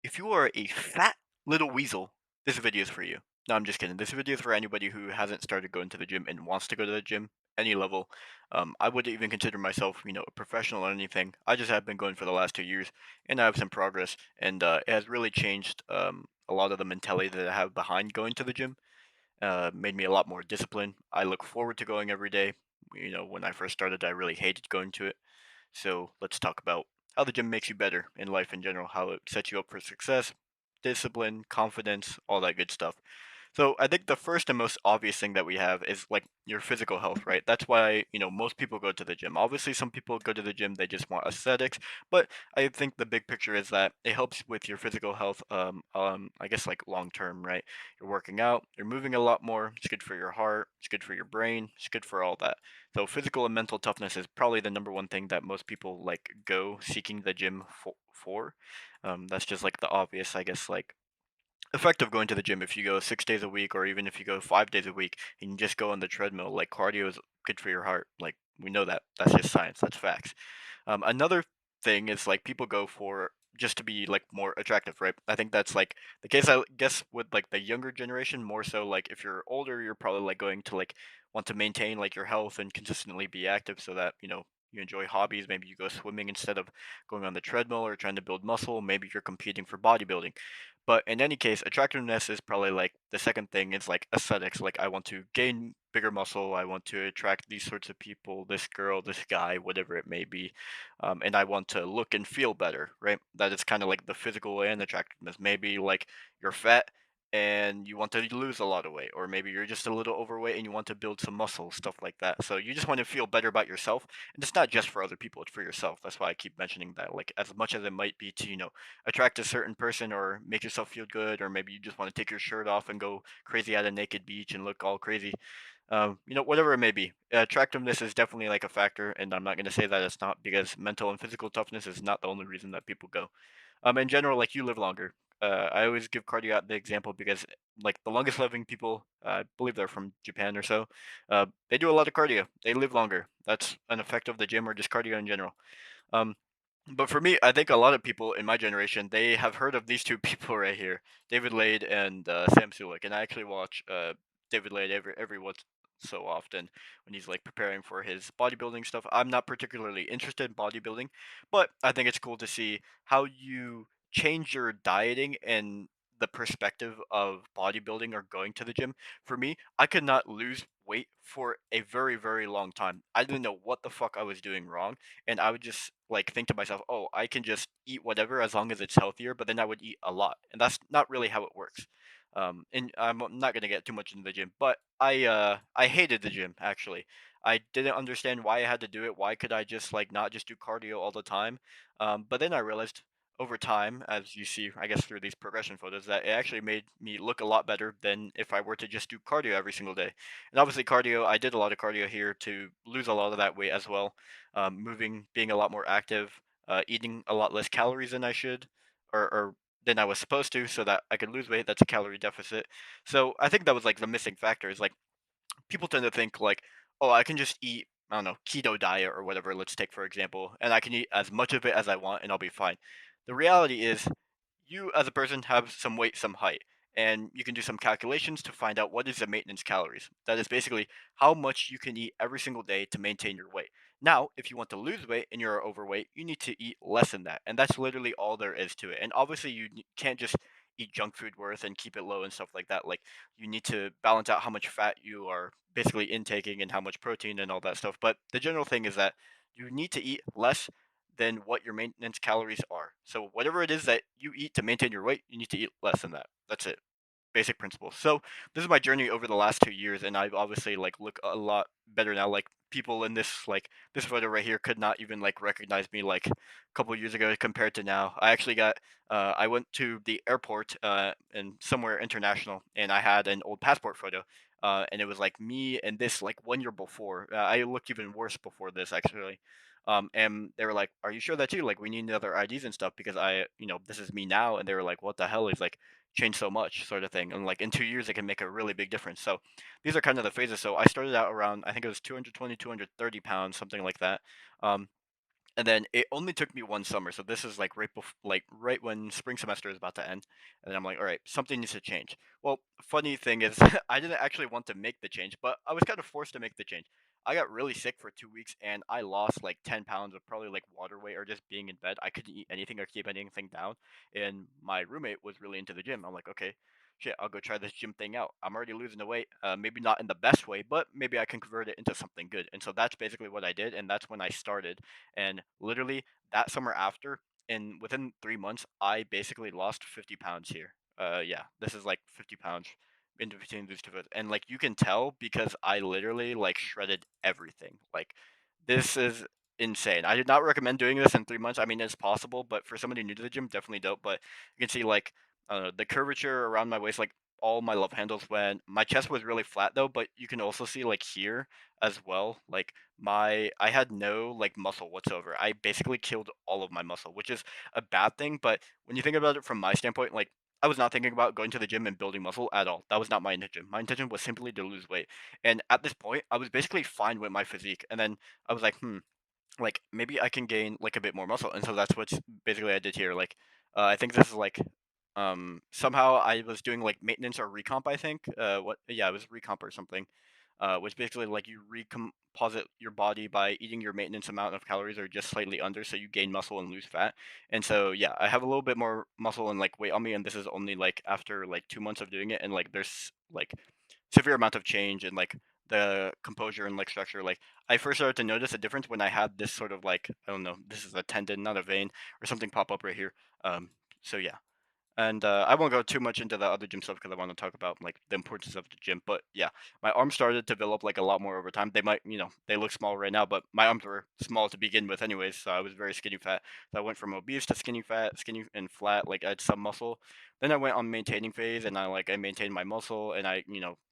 If you are a fat little weasel, this video is for you. No, I'm just kidding. This video is for anybody who hasn't started going to the gym and wants to go to the gym, any level. I wouldn't even consider myself, a professional or anything. I just have been going for the last 2 years, and I have some progress, and it has really changed a lot of the mentality that I have behind going to the gym. Made me a lot more disciplined. I look forward to going every day. When I first started, I really hated going to it. So let's talk about how the gym makes you better in life in general, how it sets you up for success, discipline, confidence, all that good stuff. So I think the first and most obvious thing that we have is like your physical health, right? That's why, most people go to the gym. Obviously, some people go to the gym, they just want aesthetics, but I think the big picture is that it helps with your physical health, I guess like long term, right? You're working out, you're moving a lot more, it's good for your heart, it's good for your brain, it's good for all that. So physical and mental toughness is probably the number one thing that most people like go seeking the gym for. That's just like the obvious, I guess, like effect of going to the gym. If you go 6 days a week or even if you go 5 days a week and you just go on the treadmill, like cardio is good for your heart. Like we know that. That's just science. That's facts. Another thing is like people go for just to be like more attractive, right? I think that's like the case. I guess with like the younger generation, more so like if you're older, you're probably like going to like want to maintain like your health and consistently be active so that you enjoy hobbies. Maybe you go swimming instead of going on the treadmill or trying to build muscle. Maybe you're competing for bodybuilding. But in any case, attractiveness is probably like the second thing is like aesthetics. Like I want to gain bigger muscle. I want to attract these sorts of people, this girl, this guy, whatever it may be, and I want to look and feel better, right? That is kind of like the physical and attractiveness. Maybe like you're fat and you want to lose a lot of weight, or maybe you're just a little overweight and you want to build some muscle, stuff like that. So you just want to feel better about yourself, and it's not just for other people; it's for yourself. That's why I keep mentioning that. Like as much as it might be to attract a certain person or make yourself feel good, or maybe you just want to take your shirt off and go crazy at a naked beach and look all crazy, whatever it may be. Attractiveness is definitely like a factor, and I'm not going to say that it's not because mental and physical toughness is not the only reason that people go. In general, like you live longer. I always give cardio out the example because like the longest living people, I believe they're from Japan or so, they do a lot of cardio. They live longer. That's an effect of the gym or just cardio in general. Um, but for me, I think a lot of people in my generation, they have heard of these two people right here, David Lade and Sam Sulek. And I actually watch David Lade every once so often when he's like preparing for his bodybuilding stuff. I'm not particularly interested in bodybuilding, but I think it's cool to see how you change your dieting and the perspective of bodybuilding or going to the gym. For me, I could not lose weight for a very, very long time. I didn't know what the fuck I was doing wrong, and I would just like think to myself, "Oh, I can just eat whatever as long as it's healthier." But then I would eat a lot, and that's not really how it works. And I'm not gonna get too much into the gym, but I hated the gym actually. I didn't understand why I had to do it. Why could I just like not just do cardio all the time? But then I realized over time, as you see, I guess through these progression photos, that it actually made me look a lot better than if I were to just do cardio every single day. And obviously, cardio, I did a lot of cardio here to lose a lot of that weight as well. Moving, being a lot more active, eating a lot less calories than I should, or than I was supposed to, so that I could lose weight. That's a calorie deficit. So I think that was like the missing factor. Is like people tend to think like, oh, I can just eat, I don't know, keto diet or whatever. Let's take for example, and I can eat as much of it as I want, and I'll be fine. The reality is, you as a person have some weight, some height, and you can do some calculations to find out what is the maintenance calories. That is basically how much you can eat every single day to maintain your weight. Now, if you want to lose weight and you're overweight, you need to eat less than that, and that's literally all there is to it. And obviously, you can't just eat junk food worth and keep it low and stuff like that. Like you need to balance out how much fat you are basically intaking and how much protein and all that stuff. But the general thing is that you need to eat less than what your maintenance calories are. So whatever it is that you eat to maintain your weight, you need to eat less than that. That's it. Basic principles. So this is my journey over the last 2 years, and I've obviously like look a lot better now. Like people in this photo right here could not even like recognize me like a couple years ago compared to now. I went to the airport and somewhere international, and I had an old passport photo. And it was like me and this like 1 year before. I looked even worse before this actually. And they were like, "Are you sure that's you? Like, we need other IDs and stuff because this is me now." And they were like, "What the hell?" He's like, change so much sort of thing, and like in 2 years it can make a really big difference. So these are kind of the phases. So I started out around, I think it was 220, 230 pounds, something like that. um And then it only took me 1 summer, so this is, like, right when spring semester is about to end, and then I'm like, "Alright, something needs to change." Well, funny thing is I didn't actually want to make the change, but I was kind of forced to make the change. I got really sick for 2 weeks, and I lost, like, 10 pounds of probably, like, water weight or just being in bed. I couldn't eat anything or keep anything down, and my roommate was really into the gym. I'm like, "Okay, shit, I'll go try this gym thing out. I'm already losing the weight, maybe not in the best way, but maybe I can convert it into something good." And so that's basically what I did, and that's when I started. And literally that summer after, and within 3 months, I basically lost 50 pounds here. Yeah, this is like 50 pounds in between these two foods. And like you can tell because I literally like shredded everything. Like this is insane. I did not recommend doing this in 3 months. I mean, it's possible, but for somebody new to the gym, definitely don't. But you can see like the curvature around my waist, like all my love handles went. My chest was really flat though, but you can also see like here as well, like I had no like muscle whatsoever. I basically killed all of my muscle, which is a bad thing, but when you think about it from my standpoint, like I was not thinking about going to the gym and building muscle at all. That was not my intention. My intention was simply to lose weight. And at this point, I was basically fine with my physique. And then I was like, like maybe I can gain like a bit more muscle, and so that's what basically I did here. Like, I think this is like, somehow I was doing like maintenance or recomp. I think, what? Yeah, it was recomp or something. Which basically like you recomposite your body by eating your maintenance amount of calories or just slightly under, so you gain muscle and lose fat. And so yeah, I have a little bit more muscle and like weight on me, and this is only like after like 2 months of doing it, and like there's like severe amount of change in like the composure and like structure. Like I first started to notice a difference when I had this sort of like, I don't know, this is a tendon, not a vein, or something pop up right here. Um, so yeah. And I won't go too much into the other gym stuff because I want to talk about like the importance of the gym. But yeah, my arms started to develop like a lot more over time. They might, they look small right now, but my arms were small to begin with, anyways. So I was very skinny fat. So I went from obese to skinny fat, skinny and flat. Like I had some muscle. Then I went on maintaining phase, and I maintained my muscle, and I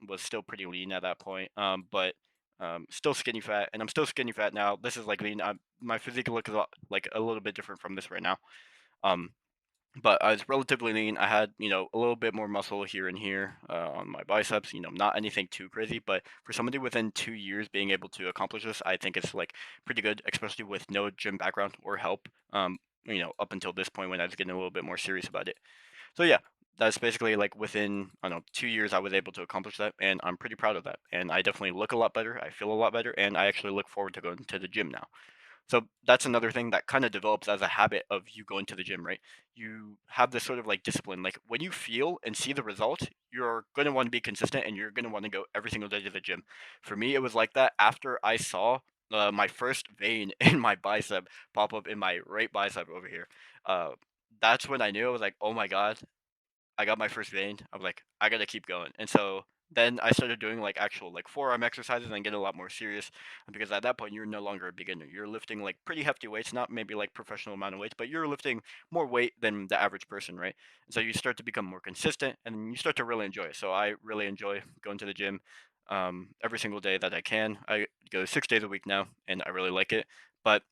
was still pretty lean at that point. But still skinny fat, and I'm still skinny fat now. This is like lean. My physique looks like a little bit different from this right now. Um, but I was relatively lean. I had, a little bit more muscle here and here on my biceps. Not anything too crazy, but for somebody within 2 years being able to accomplish this, I think it's like pretty good, especially with no gym background or help. Up until this point when I was getting a little bit more serious about it. So yeah, that's basically like within I don't know 2 years I was able to accomplish that, and I'm pretty proud of that. And I definitely look a lot better. I feel a lot better, and I actually look forward to going to the gym now. So that's another thing that kind of develops as a habit of you going to the gym, right? You have this sort of like discipline. Like when you feel and see the result, you're going to want to be consistent and you're going to want to go every single day to the gym. For me, it was like that after I saw my first vein in my bicep pop up in my right bicep over here. Uh, that's when I knew I was like, oh my God, I got my first vein. I was like, I gotta keep going. And so then I started doing like actual like forearm exercises and getting a lot more serious because at that point you're no longer a beginner. You're lifting like pretty hefty weights, not maybe like professional amount of weights, but you're lifting more weight than the average person, right? And so you start to become more consistent and you start to really enjoy it. So I really enjoy going to the gym every single day that I can. I go 6 days a week now and I really like it. But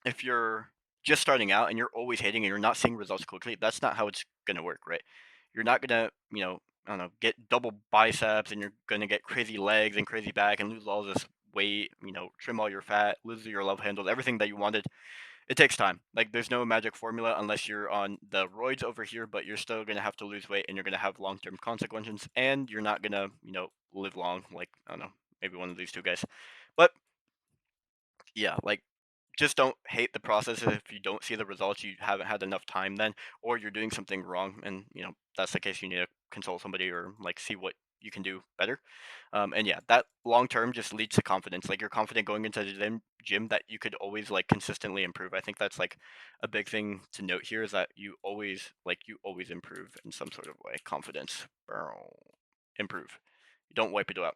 if you're just starting out and you're always hating and you're not seeing results quickly, that's not how it's gonna work, right? You're not gonna, I don't know, get double biceps and you're gonna get crazy legs and crazy back and lose all this weight, trim all your fat, lose your love handles, everything that you wanted. It takes time. Like there's no magic formula unless you're on the roids over here, but you're still gonna have to lose weight and you're gonna have long term consequences and you're not gonna, live long like I don't know, maybe one of these two guys. But yeah, like just don't hate the process if you don't see the results, you haven't had enough time then, or you're doing something wrong, and that's the case. You need to consult somebody or like see what you can do better. And yeah, that long term just leads to confidence. Like you're confident going into the gym that you could always like consistently improve. I think that's like a big thing to note here is that you always improve in some sort of way. Confidence, improve. You don't wipe it out.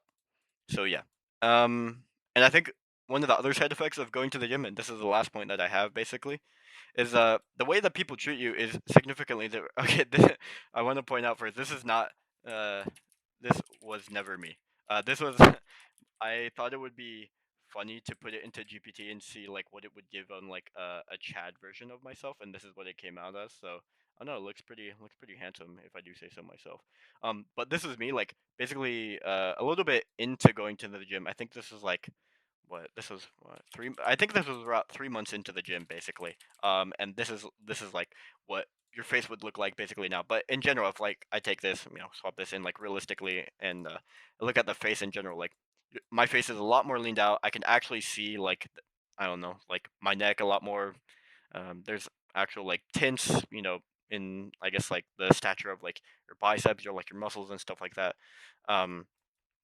So yeah. Um, and I think one of the other side effects of going to the gym, and this is the last point that I have basically, is the way that people treat you is significantly different. Okay, I want to point out first, this is not uh this was never me. This was I thought it would be funny to put it into GPT and see like what it would give on like a Chad version of myself, and this is what it came out as. So I don't know, it looks pretty handsome if I do say so myself. But this is me like basically a little bit into going to the gym. I think this is like what this was what 3 I think this was about 3 months into the gym basically. And this is like what your face would look like basically now. But in general, if like I take this, swap this in like realistically and look at the face in general, like my face is a lot more leaned out. I can actually see like I don't know, like my neck a lot more. There's actual like tints, in I guess like the stature of like your biceps or like your muscles and stuff like that. Um,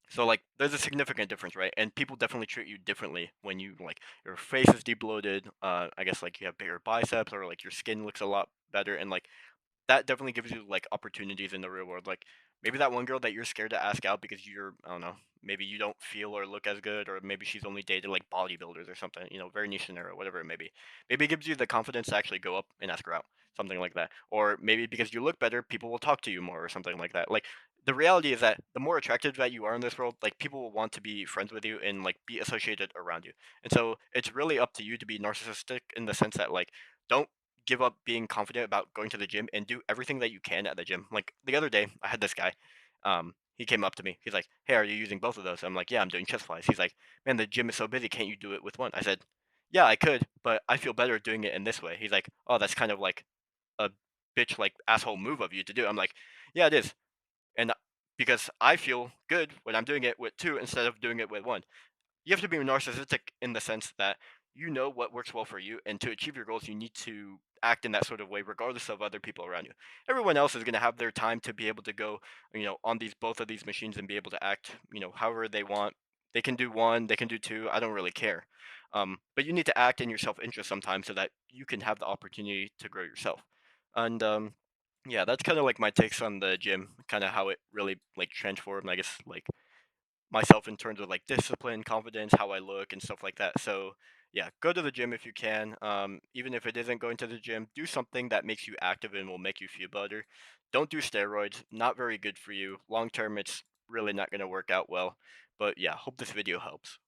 so like there's a significant difference, right? And people definitely treat you differently when you like your face is debloated. I guess like you have bigger biceps or like your skin looks a lot better and like that definitely gives you like opportunities in the real world. Like maybe that one girl that you're scared to ask out because you're I don't know, maybe you don't feel or look as good, or maybe she's only dated like bodybuilders or something, very niche scenario, whatever it may be. Maybe it gives you the confidence to actually go up and ask her out, something like that. Or maybe because you look better, people will talk to you more or something like that. Like the reality is that the more attractive that you are in this world, like people will want to be friends with you and like be associated around you. And so it's really up to you to be narcissistic in the sense that like don't give up being confident about going to the gym and do everything that you can at the gym. Like the other day, I had this guy. He came up to me. He's like, "Hey, are you using both of those?" I'm like, "Yeah, I'm doing chest flies." He's like, "Man, the gym is so busy. Can't you do it with one?" I said, "Yeah, I could, but I feel better doing it in this way." He's like, "Oh, that's kind of like a bitch, like asshole move of you to do." I'm like, "Yeah, it is." And because I feel good when I'm doing it with two instead of doing it with one. You have to be narcissistic in the sense that you know what works well for you, and to achieve your goals, you need to act in that sort of way, regardless of other people around you. Everyone else is going to have their time to be able to go, on these both of these machines and be able to act, however they want. They can do one, they can do two. I don't really care. But you need to act in your self-interest sometimes so that you can have the opportunity to grow yourself. And yeah, that's kind of like my takes on the gym, kind of how it really like transformed, I guess, like myself in terms of like discipline, confidence, how I look, and stuff like that. So yeah, go to the gym if you can. Even if it isn't going to the gym, do something that makes you active and will make you feel better. Don't do steroids; not very good for you. Long term, it's really not going to work out well. But yeah, hope this video helps.